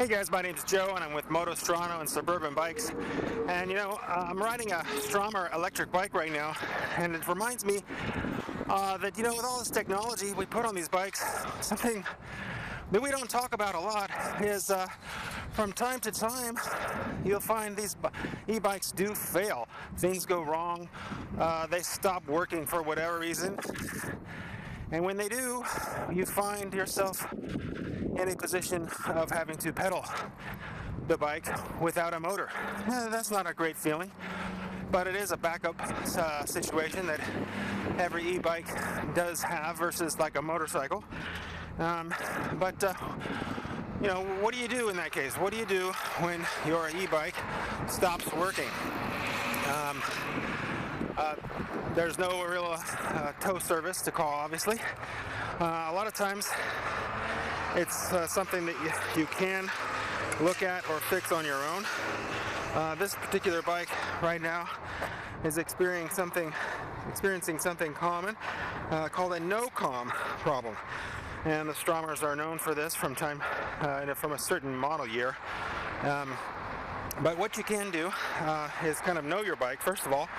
Hey guys, my name's Joe and I'm with Moto Strano and Suburban Bikes. And I'm riding a Stromer electric bike right now, and it reminds me that with all this technology we put on these bikes, something that we don't talk about a lot is from time to time you'll find these e-bikes do fail. Things go wrong, they stop working for whatever reason. And when they do, you find yourself in a position of having to pedal the bike without a motor. That's not a great feeling, but it is a backup situation that every e-bike does have versus like a motorcycle. What do you do in that case? What do you do when your e-bike stops working? There's no real tow service to call, obviously. A lot of times it's something that you can look at or fix on your own. This particular bike right now is experiencing something common called a no-com problem. And the Stromers are known for this from a certain model year. But what you can do is kind of know your bike. First of all,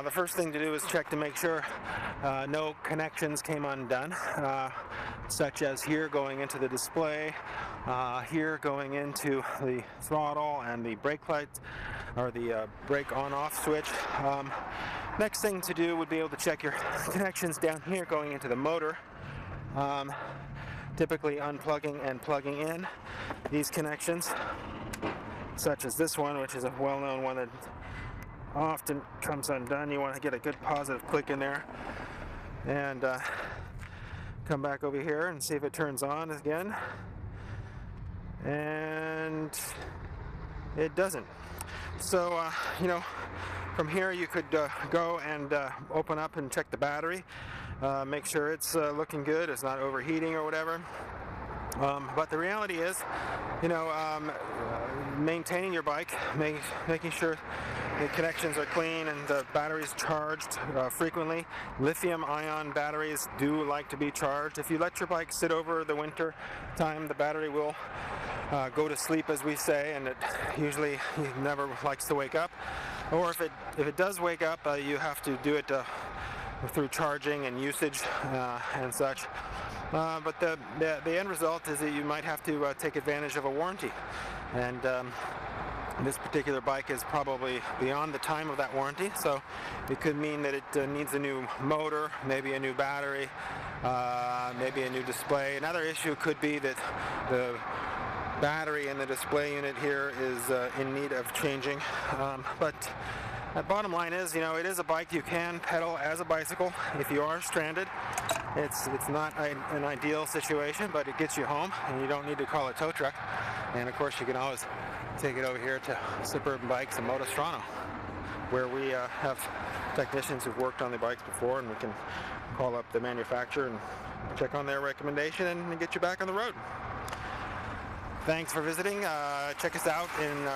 the first thing to do is check to make sure no connections came undone, such as here going into the display, here going into the throttle and the brake lights, or the brake on-off switch. Next thing to do would be able to check your connections down here going into the motor. Typically unplugging and plugging in these connections, such as this one, which is a well-known one that often comes undone. You want to get a good positive click in there and come back over here and see if it turns on again, and it doesn't. So from here you could go and open up and check the battery, make sure it's looking good, it's not overheating or whatever. But the reality is, maintaining your bike, making sure the connections are clean and the battery's charged frequently. Lithium-ion batteries do like to be charged. If you let your bike sit over the winter time, the battery will go to sleep, as we say, and it usually never likes to wake up. Or if it does wake up, you have to do it through charging and usage and such. But the end result is that you might have to take advantage of a warranty. And this particular bike is probably beyond the time of that warranty, so it could mean that it needs a new motor, maybe a new battery, maybe a new display. Another issue could be that the battery in the display unit here is in need of changing. But the bottom line is, it is a bike you can pedal as a bicycle if you are stranded. It's not an ideal situation, but it gets you home, and you don't need to call a tow truck. And of course, you can always take it over here to Suburban Bikes and Moto Strano, where we have technicians who've worked on the bikes before, and we can call up the manufacturer and check on their recommendation and get you back on the road. Thanks for visiting. Check us out in